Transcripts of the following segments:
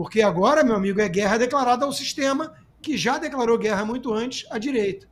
Porque agora, meu amigo, é guerra declarada ao sistema, que já declarou guerra muito antes à direita.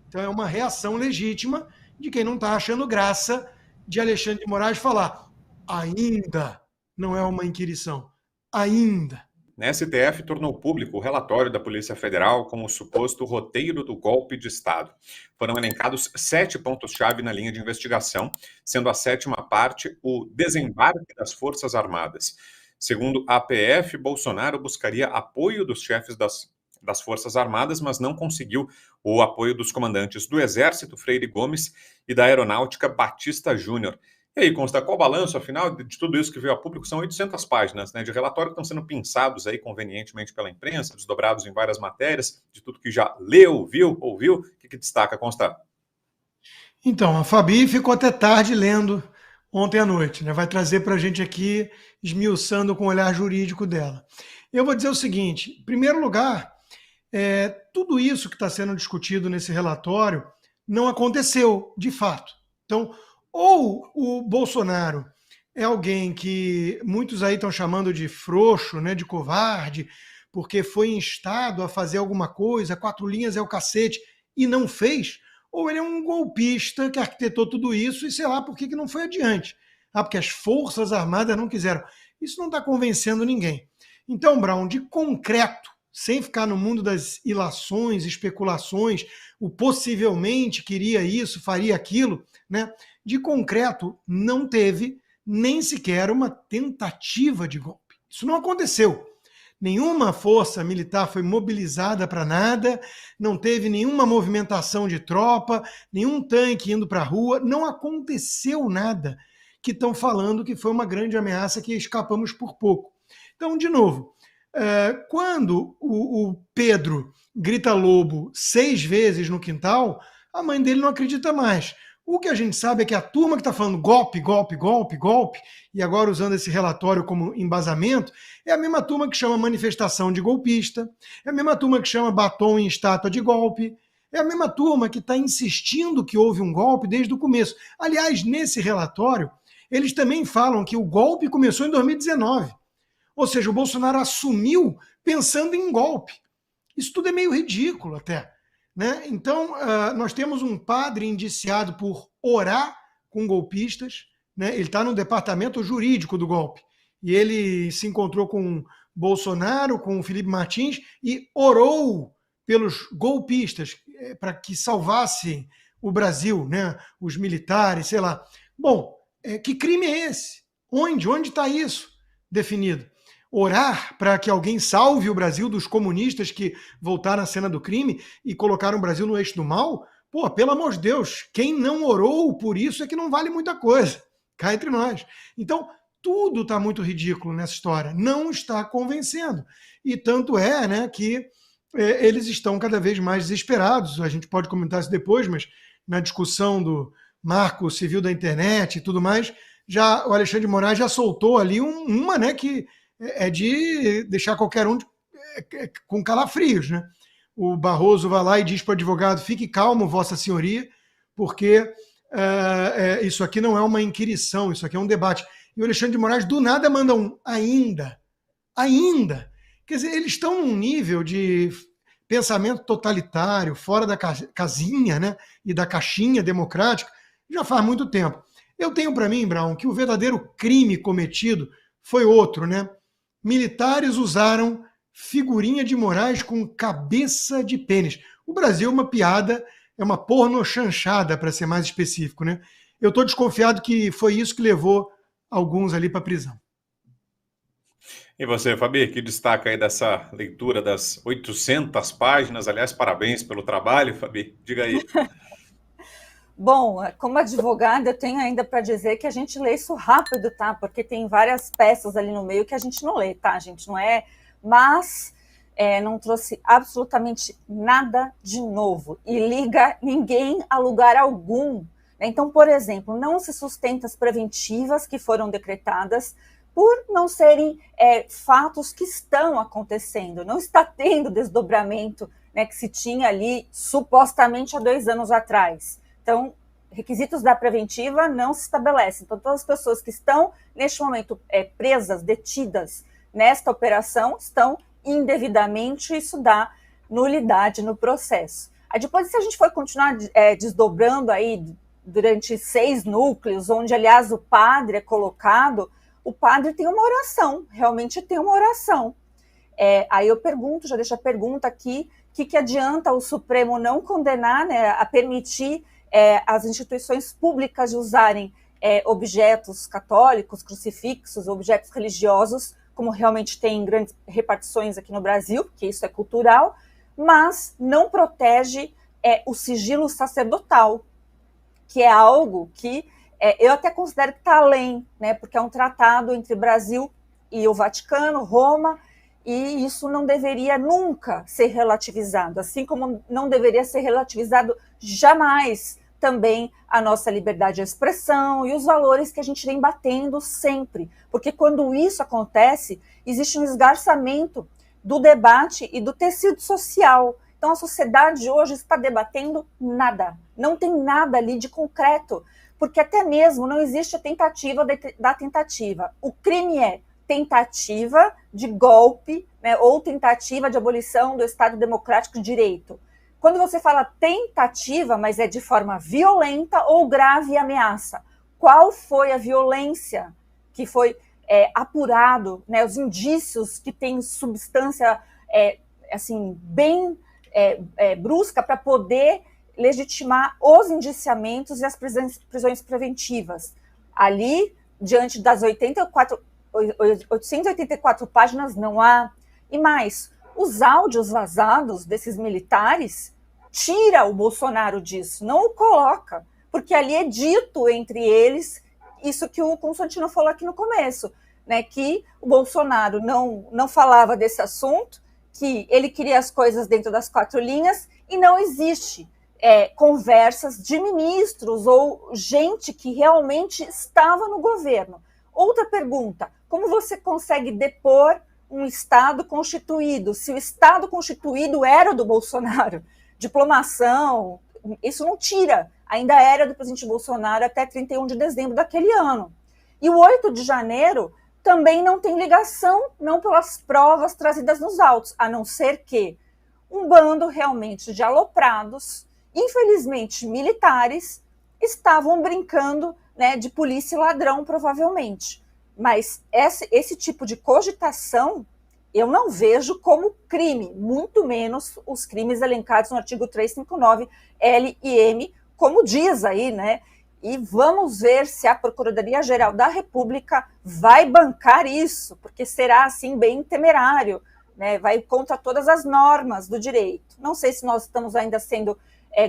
Então é uma reação legítima de quem não está achando graça de Alexandre de Moraes falar ainda não é uma inquirição. Ainda. A STF tornou público o relatório da Polícia Federal com o suposto roteiro do golpe de Estado. Foram elencados 7 pontos-chave na linha de investigação, sendo a 7ª parte o desembarque das Forças Armadas. Segundo a PF, Bolsonaro buscaria apoio dos chefes das Forças Armadas, mas não conseguiu o apoio dos comandantes do Exército, Freire Gomes, e da Aeronáutica, Batista Júnior. E aí, Consta, qual o balanço, afinal, de tudo isso que veio a público? São 800 páginas, né, de relatório que estão sendo pinçados aí convenientemente pela imprensa, desdobrados em várias matérias, de tudo que já leu, viu, ouviu. O que destaca, Consta? Então, a Fabi ficou até tarde lendo ontem à noite, né? Vai trazer para a gente aqui, esmiuçando com o olhar jurídico dela. Eu vou dizer o seguinte, em primeiro lugar, tudo isso que está sendo discutido nesse relatório não aconteceu, de fato. Então, ou o Bolsonaro é alguém que muitos aí estão chamando de frouxo, né, de covarde, porque foi instado a fazer alguma coisa, 4 linhas é o cacete, e não fez, ou ele é um golpista que arquitetou tudo isso e sei lá por que não foi adiante. Porque as Forças Armadas não quiseram. Isso não está convencendo ninguém. Então, Brown, de concreto, sem ficar no mundo das ilações, especulações, o possivelmente queria isso, faria aquilo, né? De concreto, não teve nem sequer uma tentativa de golpe. Isso não aconteceu. Nenhuma força militar foi mobilizada para nada, não teve nenhuma movimentação de tropa, nenhum tanque indo para a rua, não aconteceu nada que estão falando que foi uma grande ameaça que escapamos por pouco. Então, de novo, quando o Pedro grita lobo 6 vezes no quintal, a mãe dele não acredita mais. O que a gente sabe é que a turma que está falando golpe, golpe, golpe, golpe, e agora usando esse relatório como embasamento, é a mesma turma que chama manifestação de golpista, é a mesma turma que chama batom em estátua de golpe, é a mesma turma que está insistindo que houve um golpe desde o começo. Aliás, nesse relatório, eles também falam que o golpe começou em 2019. Ou seja, o Bolsonaro assumiu pensando em golpe. Isso tudo é meio ridículo até. Né? Então, nós temos um padre indiciado por orar com golpistas, né? Ele está no departamento jurídico do golpe, e ele se encontrou com Bolsonaro, com Felipe Martins, e orou pelos golpistas para que salvassem o Brasil, né? Os militares, sei lá. Bom, que crime é esse? Onde está isso definido? Orar para que alguém salve o Brasil dos comunistas que voltaram à cena do crime e colocaram o Brasil no eixo do mal? Pô, pelo amor de Deus, quem não orou por isso é que não vale muita coisa. Cá entre nós. Então, tudo está muito ridículo nessa história. Não está convencendo. E tanto é, né, que eles estão cada vez mais desesperados. A gente pode comentar isso depois, mas na discussão do marco civil da internet e tudo mais, já o Alexandre de Moraes já soltou ali uma, né, que é de deixar qualquer um com calafrios, né? O Barroso vai lá e diz para o advogado, fique calmo, vossa senhoria, porque isso aqui não é uma inquirição, isso aqui é um debate. E o Alexandre de Moraes do nada manda um ainda. Quer dizer, eles estão num nível de pensamento totalitário, fora da casinha, né? E da caixinha democrática, já faz muito tempo. Eu tenho para mim, Brown, que o verdadeiro crime cometido foi outro, né? Militares usaram figurinha de Moraes com cabeça de pênis. O Brasil é uma piada, é uma pornochanchada, para ser mais específico, né? Eu estou desconfiado que foi isso que levou alguns ali para a prisão. E você, Fabi, que destaca aí dessa leitura das 800 páginas? Aliás, parabéns pelo trabalho, Fabi. Diga aí. Bom, como advogada, eu tenho ainda para dizer que a gente lê isso rápido, tá? Porque tem várias peças ali no meio que a gente não lê, tá? A gente não é... Mas não trouxe absolutamente nada de novo e liga ninguém a lugar algum. Então, por exemplo, não se sustenta as preventivas que foram decretadas por não serem fatos que estão acontecendo. Não está tendo desdobramento, né, que se tinha ali supostamente há 2 anos atrás. Então, requisitos da preventiva não se estabelecem. Então, todas as pessoas que estão, neste momento, presas, detidas, nesta operação estão indevidamente, isso dá nulidade no processo. Aí depois, se a gente for continuar desdobrando aí durante 6 núcleos, onde, aliás, o padre é colocado, o padre tem uma oração, realmente tem uma oração. Aí eu pergunto, já deixo a pergunta aqui, o que adianta o Supremo não condenar, né, a permitir as instituições públicas de usarem objetos católicos, crucifixos, objetos religiosos, como realmente tem grandes repartições aqui no Brasil, porque isso é cultural, mas não protege o sigilo sacerdotal, que é algo que eu até considero que está além, né, porque é um tratado entre Brasil e o Vaticano, Roma, e isso não deveria nunca ser relativizado, assim como não deveria ser relativizado jamais também a nossa liberdade de expressão e os valores que a gente vem batendo sempre, porque quando isso acontece, existe um esgarçamento do debate e do tecido social. Então a sociedade hoje está debatendo nada, não tem nada ali de concreto, porque até mesmo não existe a tentativa da tentativa. O crime é tentativa de golpe, né, ou tentativa de abolição do Estado Democrático de Direito. Quando você fala tentativa, mas é de forma violenta ou grave ameaça, qual foi a violência que foi apurado, né, os indícios que tem substância assim, bem brusca para poder legitimar os indiciamentos e as prisões preventivas. Ali, diante das 884 páginas, não há. E mais, os áudios vazados desses militares tira o Bolsonaro disso, não o coloca, porque ali é dito entre eles isso que o Constantino falou aqui no começo, né, que o Bolsonaro não falava desse assunto, que ele queria as coisas dentro das 4 linhas e não existe conversas de ministros ou gente que realmente estava no governo. Outra pergunta, como você consegue depor um Estado constituído, se o Estado constituído era do Bolsonaro? Diplomação, isso não tira, ainda era do presidente Bolsonaro até 31 de dezembro daquele ano. E o 8 de janeiro também não tem ligação, não pelas provas trazidas nos autos, a não ser que um bando realmente de aloprados, infelizmente militares, estavam brincando, né, de polícia e ladrão, provavelmente. Mas esse tipo de cogitação eu não vejo como crime, muito menos os crimes elencados no artigo 359 L e M, como diz aí, né? E vamos ver se a Procuradoria-Geral da República vai bancar isso, porque será, assim, bem temerário, né? Vai contra todas as normas do direito. Não sei se nós estamos ainda sendo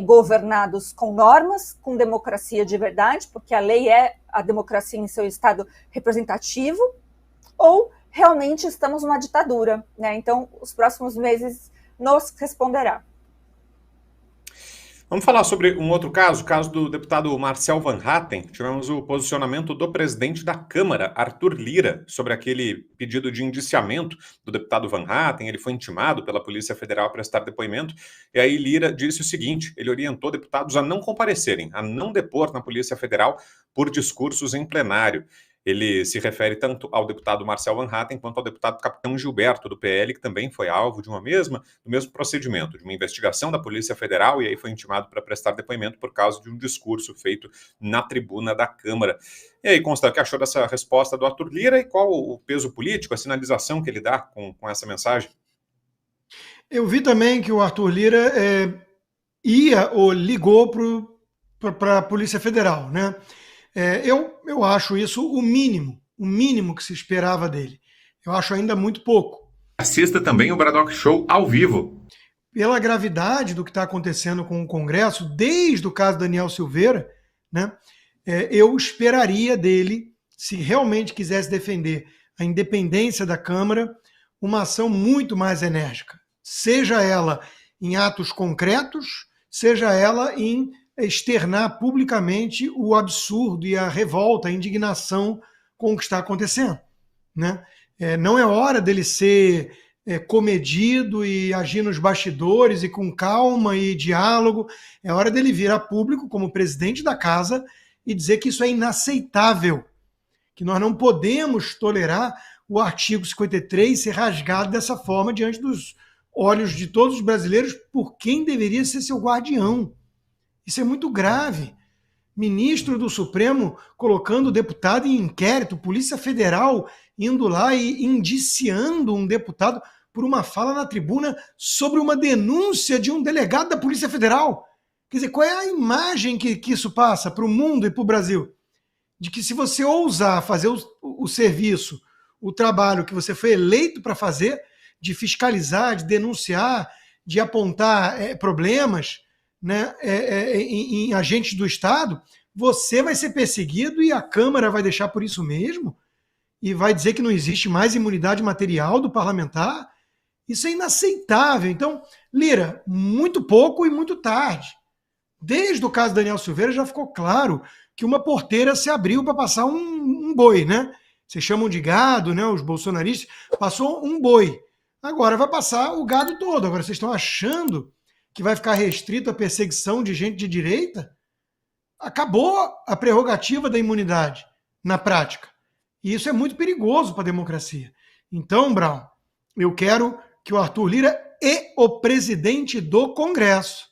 governados com normas, com democracia de verdade, porque a lei é a democracia em seu estado representativo, ou realmente estamos numa ditadura, né? Então, os próximos meses nos responderá. Vamos falar sobre um outro caso, o caso do deputado Marcel Van Hatten. Tivemos o posicionamento do presidente da Câmara, Arthur Lira, sobre aquele pedido de indiciamento do deputado Van Hatten. Ele foi intimado pela Polícia Federal a prestar depoimento, e aí Lira disse o seguinte: ele orientou deputados a não comparecerem, a não depor na Polícia Federal por discursos em plenário. Ele se refere tanto ao deputado Marcel Van Hatten quanto ao deputado Capitão Gilberto, do PL, que também foi alvo de do mesmo procedimento, de uma investigação da Polícia Federal, e aí foi intimado para prestar depoimento por causa de um discurso feito na tribuna da Câmara. E aí, Constância, o que achou dessa resposta do Arthur Lira e qual o peso político, a sinalização que ele dá com essa mensagem? Eu vi também que o Arthur Lira ia ou ligou para a Polícia Federal, né? Eu acho isso o mínimo que se esperava dele. Eu acho ainda muito pouco. Assista também o Bradock Show ao vivo. Pela gravidade do que está acontecendo com o Congresso, desde o caso Daniel Silveira, né, eu esperaria dele, se realmente quisesse defender a independência da Câmara, uma ação muito mais enérgica. Seja ela em atos concretos, seja ela em externar publicamente o absurdo e a revolta, a indignação com o que está acontecendo, né? Não é hora dele ser comedido e agir nos bastidores e com calma e diálogo. É hora dele vir a público como presidente da casa e dizer que isso é inaceitável, que nós não podemos tolerar o artigo 53 ser rasgado dessa forma diante dos olhos de todos os brasileiros por quem deveria ser seu guardião. Isso é muito grave. Ministro do Supremo colocando o deputado em inquérito, Polícia Federal indo lá e indiciando um deputado por uma fala na tribuna sobre uma denúncia de um delegado da Polícia Federal. Quer dizer, qual é a imagem que isso passa para o mundo e para o Brasil? De que se você ousar fazer o serviço, o trabalho que você foi eleito para fazer, de fiscalizar, de denunciar, de apontar problemas, né, em agentes do Estado, você vai ser perseguido e a Câmara vai deixar por isso mesmo? E vai dizer que não existe mais imunidade material do parlamentar? Isso é inaceitável. Então, Lira, muito pouco e muito tarde. Desde o caso Daniel Silveira já ficou claro que uma porteira se abriu para passar um boi, né? Vocês chamam de gado, né? Os bolsonaristas, passou um boi. Agora vai passar o gado todo. Agora vocês estão achando que vai ficar restrito à perseguição de gente de direita? Acabou a prerrogativa da imunidade na prática. E isso é muito perigoso para a democracia. Então, Brown, eu quero que o Arthur Lira e o presidente do Congresso,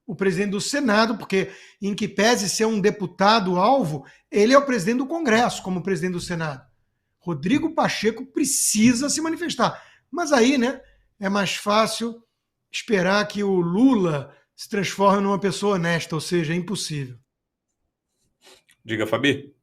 o presidente do Senado, porque em que pese ser um deputado alvo, ele é o presidente do Congresso, como presidente do Senado. Rodrigo Pacheco precisa se manifestar. Mas aí, né, é mais fácil esperar que o Lula se transforme numa pessoa honesta, ou seja, é impossível. Diga, Fabi.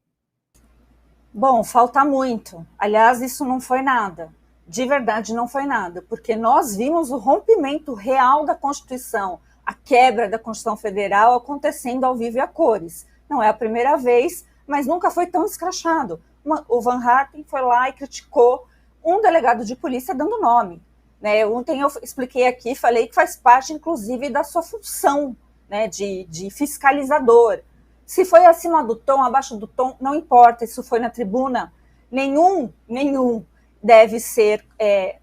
Bom, falta muito. Aliás, isso não foi nada. De verdade, não foi nada, porque nós vimos o rompimento real da Constituição, a quebra da Constituição Federal acontecendo ao vivo e a cores. Não é a primeira vez, mas nunca foi tão escrachado. O Van Harpen foi lá e criticou um delegado de polícia dando nome. Né? Ontem eu expliquei aqui, falei que faz parte, inclusive, da sua função, né, de fiscalizador. Se foi acima do tom, abaixo do tom, não importa, isso foi na tribuna. Nenhum deve ser,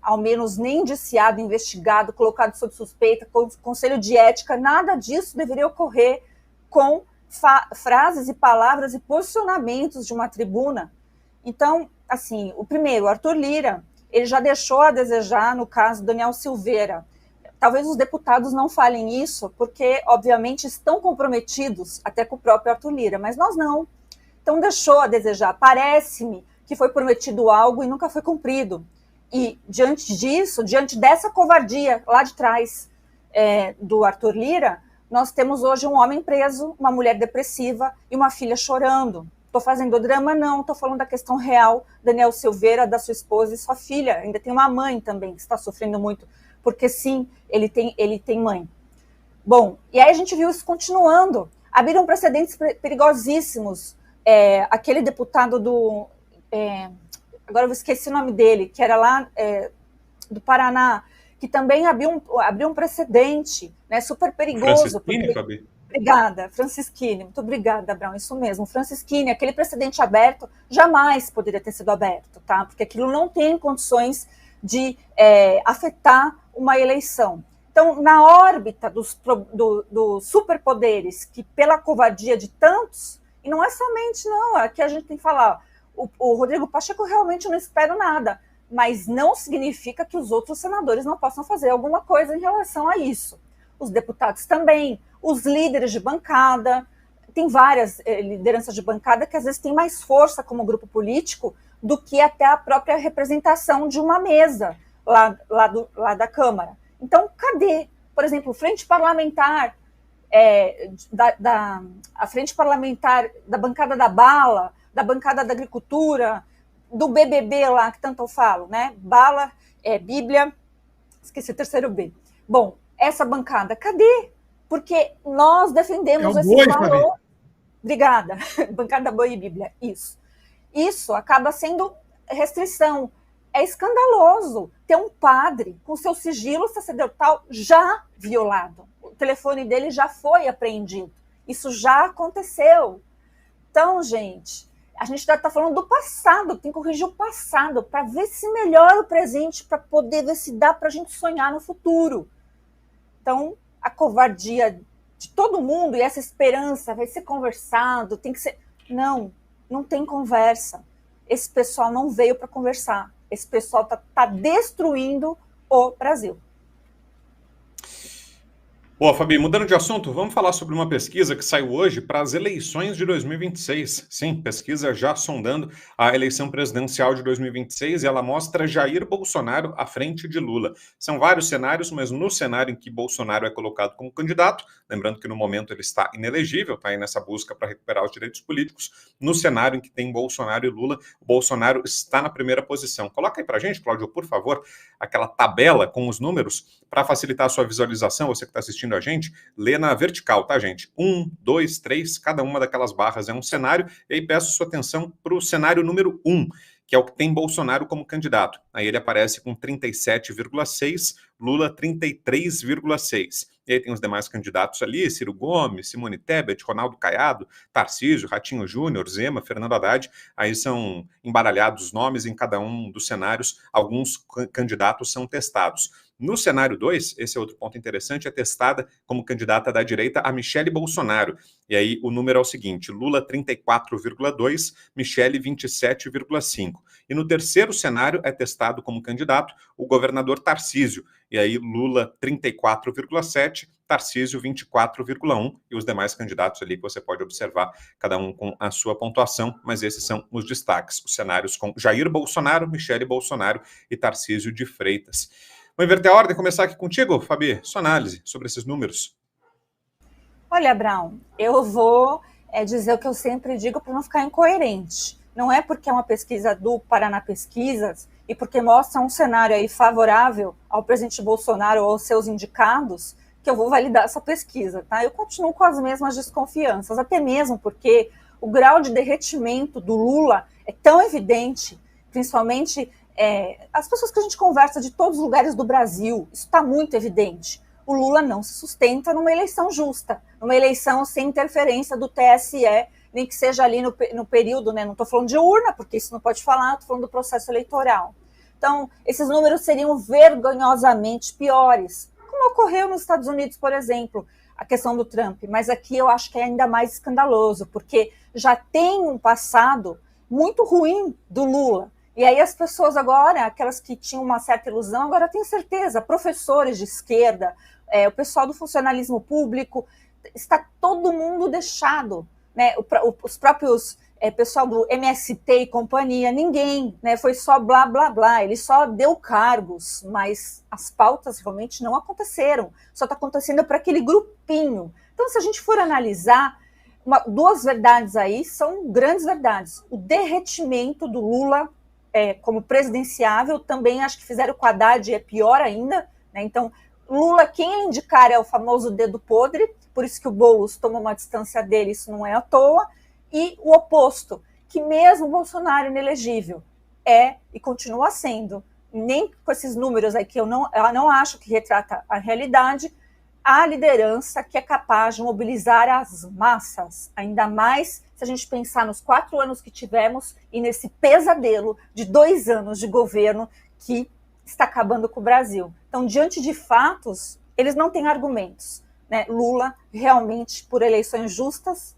ao menos, nem indiciado, investigado, colocado sob suspeita, conselho de ética, nada disso deveria ocorrer com frases e palavras e posicionamentos de uma tribuna. Então, assim, o primeiro, Arthur Lira, ele já deixou a desejar no caso do Daniel Silveira. Talvez os deputados não falem isso, porque, obviamente, estão comprometidos até com o próprio Arthur Lira, mas nós não. Então, deixou a desejar. Parece-me que foi prometido algo e nunca foi cumprido. E, diante disso, diante dessa covardia lá de trás do Arthur Lira, nós temos hoje um homem preso, uma mulher depressiva e uma filha chorando. Estou fazendo drama? Não, estou falando da questão real. Daniel Silveira, da sua esposa e sua filha. Ainda tem uma mãe também que está sofrendo muito, porque sim, ele tem mãe. Bom, e aí a gente viu isso continuando. Abriram precedentes perigosíssimos. Aquele deputado agora eu esqueci o nome dele, que era lá do Paraná, que também abriu um precedente, né, super perigoso. Francisquini, Fabi? Obrigada, Francisquini, muito obrigada, Brown, isso mesmo, Francisquini, aquele precedente aberto jamais poderia ter sido aberto, tá? Porque aquilo não tem condições de afetar uma eleição. Então, na órbita dos superpoderes, que pela covardia de tantos, e não é somente, não, aqui a gente tem que falar, o Rodrigo Pacheco realmente não espero nada, mas não significa que os outros senadores não possam fazer alguma coisa em relação a isso. Os deputados também, os líderes de bancada, tem várias lideranças de bancada que às vezes têm mais força como grupo político do que até a própria representação de uma mesa lá da Câmara. Então, cadê? Por exemplo, frente parlamentar, a frente parlamentar da bancada da bala, da bancada da agricultura, do BBB lá, que tanto eu falo, né? Bala, Bíblia, esqueci o terceiro B. Bom, essa bancada, cadê? Porque nós defendemos esse valor. Obrigada. Bancada Boi e Bíblia, isso. Isso acaba sendo restrição. É escandaloso ter um padre com seu sigilo sacerdotal já violado. O telefone dele já foi apreendido. Isso já aconteceu. Então, gente, a gente está falando do passado, tem que corrigir o passado para ver se melhora o presente, para poder ver se dá para a gente sonhar no futuro. Então, a covardia de todo mundo e essa esperança vai ser conversado, tem que ser... Não tem conversa. Esse pessoal não veio para conversar. Esse pessoal tá destruindo o Brasil. Boa, Fabi, mudando de assunto, vamos falar sobre uma pesquisa que saiu hoje para as eleições de 2026. Sim, pesquisa já sondando a eleição presidencial de 2026 e ela mostra Jair Bolsonaro à frente de Lula. São vários cenários, mas no cenário em que Bolsonaro é colocado como candidato, lembrando que no momento ele está inelegível, está aí nessa busca para recuperar os direitos políticos, no cenário em que tem Bolsonaro e Lula, o Bolsonaro está na primeira posição. Coloca aí para a gente, Cláudio, por favor, aquela tabela com os números para facilitar a sua visualização, você que está assistindo a gente, lê na vertical, tá, gente? 1, 2, 3, cada uma daquelas barras é um cenário, e aí peço sua atenção para o cenário número 1, que é o que tem Bolsonaro como candidato. Aí ele aparece com 37,6, Lula 33,6. E aí tem os demais candidatos ali, Ciro Gomes, Simone Tebet, Ronaldo Caiado, Tarcísio, Ratinho Júnior, Zema, Fernando Haddad. Aí são embaralhados os nomes em cada um dos cenários, alguns candidatos são testados. No cenário 2, esse é outro ponto interessante, é testada como candidata da direita a Michele Bolsonaro. E aí o número é o seguinte, Lula 34,2, Michele 27,5. E no terceiro cenário é testado como candidato o governador Tarcísio. E aí Lula 34,7, Tarcísio 24,1 e os demais candidatos ali que você pode observar, cada um com a sua pontuação, mas esses são os destaques, os cenários com Jair Bolsonaro, Michele Bolsonaro e Tarcísio de Freitas. Vou inverter a ordem, começar aqui contigo, Fabi, sua análise sobre esses números. Olha, Brown, eu vou dizer o que eu sempre digo para não ficar incoerente. Não é porque é uma pesquisa do Paraná Pesquisas e porque mostra um cenário aí favorável ao presidente Bolsonaro ou aos seus indicados que eu vou validar essa pesquisa, tá? Eu continuo com as mesmas desconfianças, até mesmo porque o grau de derretimento do Lula é tão evidente, principalmente as pessoas que a gente conversa de todos os lugares do Brasil, isso está muito evidente. O Lula não se sustenta numa eleição justa, numa eleição sem interferência do TSE, nem que seja ali no período, né? Não estou falando de urna, porque isso não pode falar, estou falando do processo eleitoral. Então, esses números seriam vergonhosamente piores, como ocorreu nos Estados Unidos, por exemplo, a questão do Trump. Mas aqui eu acho que é ainda mais escandaloso, porque já tem um passado muito ruim do Lula. E aí as pessoas agora, aquelas que tinham uma certa ilusão, agora têm certeza, professores de esquerda, o pessoal do funcionalismo público, está todo mundo deixado, né? Os próprios pessoal do MST e companhia, ninguém, né? Foi só blá, blá, blá, ele só deu cargos, mas as pautas realmente não aconteceram, só está acontecendo para aquele grupinho. Então, se a gente for analisar, duas verdades aí são grandes verdades. O derretimento do Lula como presidenciável, também acho que fizeram com o Haddad, é pior ainda, né? Então, Lula, quem indicar é o famoso dedo podre, por isso que o Boulos tomou uma distância dele, isso não é à toa, e o oposto, que mesmo o Bolsonaro inelegível e continua sendo, nem com esses números aí que eu não acho que retrata a realidade, a liderança que é capaz de mobilizar as massas, ainda mais se a gente pensar nos 4 anos que tivemos e nesse pesadelo de 2 anos de governo que está acabando com o Brasil. Então, diante de fatos, eles não têm argumentos, né? Lula, realmente, por eleições justas,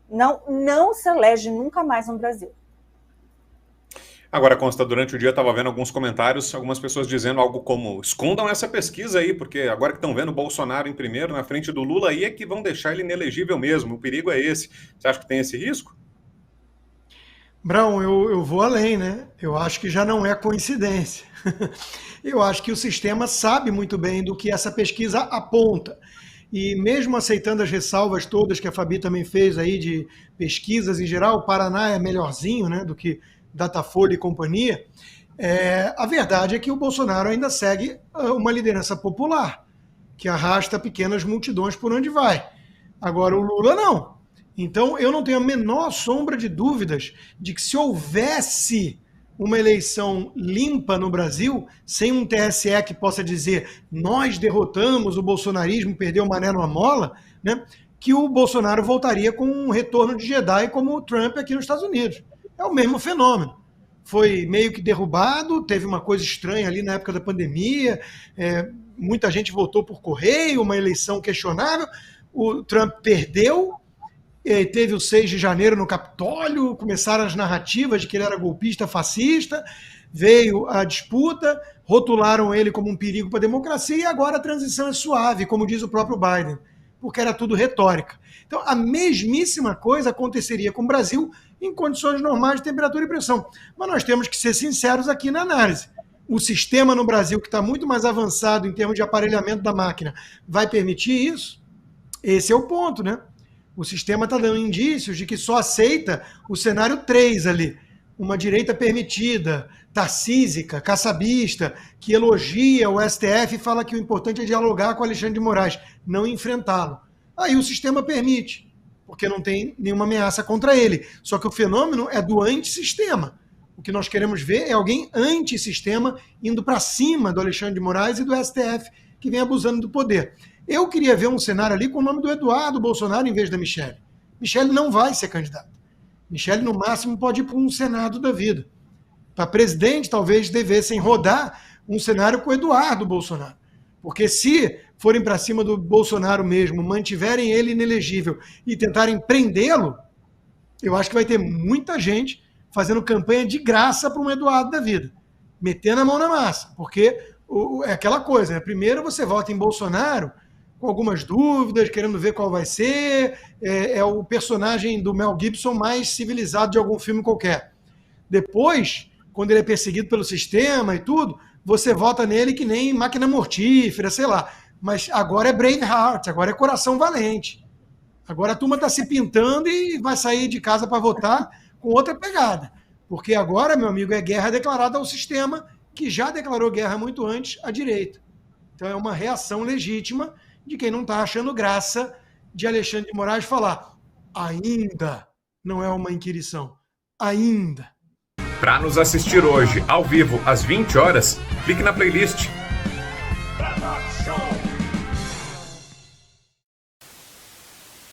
não se elege nunca mais no Brasil. Agora, Consta, durante o dia eu estava vendo alguns comentários, algumas pessoas dizendo algo como, escondam essa pesquisa aí, porque agora que estão vendo o Bolsonaro em primeiro, na frente do Lula, aí é que vão deixar ele inelegível mesmo, o perigo é esse. Você acha que tem esse risco? Brown, eu vou além, né? Eu acho que já não é coincidência. Eu acho que o sistema sabe muito bem do que essa pesquisa aponta. E mesmo aceitando as ressalvas todas que a Fabi também fez aí de pesquisas em geral, o Paraná é melhorzinho, né, do que Datafolha e companhia, a verdade é que o Bolsonaro ainda segue uma liderança popular, que arrasta pequenas multidões por onde vai. Agora o Lula não. Então eu não tenho a menor sombra de dúvidas de que se houvesse uma eleição limpa no Brasil, sem um TSE que possa dizer nós derrotamos o bolsonarismo, perdeu o mané numa mola, né, que o Bolsonaro voltaria com um retorno de Jedi como o Trump aqui nos Estados Unidos. É o mesmo fenômeno. Foi meio que derrubado, teve uma coisa estranha ali na época da pandemia, muita gente votou por correio, uma eleição questionável, o Trump perdeu, teve o 6 de janeiro no Capitólio, começaram as narrativas de que ele era golpista, fascista, veio a disputa, rotularam ele como um perigo para a democracia e agora a transição é suave, como diz o próprio Biden, porque era tudo retórica. Então, a mesmíssima coisa aconteceria com o Brasil em condições normais de temperatura e pressão. Mas nós temos que ser sinceros aqui na análise. O sistema no Brasil, que está muito mais avançado em termos de aparelhamento da máquina, vai permitir isso? Esse é o ponto, né? O sistema está dando indícios de que só aceita o cenário 3 ali. Uma direita permitida, tarcísica, caçabista, que elogia o STF e fala que o importante é dialogar com Alexandre de Moraes, não enfrentá-lo. Aí o sistema permite, porque não tem nenhuma ameaça contra ele. Só que o fenômeno é do antissistema. O que nós queremos ver é alguém antissistema indo para cima do Alexandre de Moraes e do STF, que vem abusando do poder. Eu queria ver um cenário ali com o nome do Eduardo Bolsonaro em vez da Michelle. Michelle não vai ser candidata. Michelle, no máximo, pode ir para um Senado da vida. Para presidente, talvez devessem rodar um cenário com o Eduardo Bolsonaro. Porque se forem para cima do Bolsonaro mesmo, mantiverem ele inelegível e tentarem prendê-lo, eu acho que vai ter muita gente fazendo campanha de graça para um Eduardo da vida. Metendo a mão na massa. Porque é aquela coisa, né? Primeiro você vota em Bolsonaro com algumas dúvidas, querendo ver qual vai ser, é o personagem do Mel Gibson mais civilizado de algum filme qualquer. Depois, quando ele é perseguido pelo sistema e tudo, você vota nele que nem máquina mortífera, sei lá. Mas agora é Braveheart, agora é coração valente. Agora a turma está se pintando e vai sair de casa para votar com outra pegada. Porque agora, meu amigo, é guerra declarada ao sistema, que já declarou guerra muito antes à direita. Então é uma reação legítima de quem não está achando graça de Alexandre de Moraes falar ainda não é uma inquirição. Ainda. Para nos assistir hoje, ao vivo, às 20 horas, clique na playlist.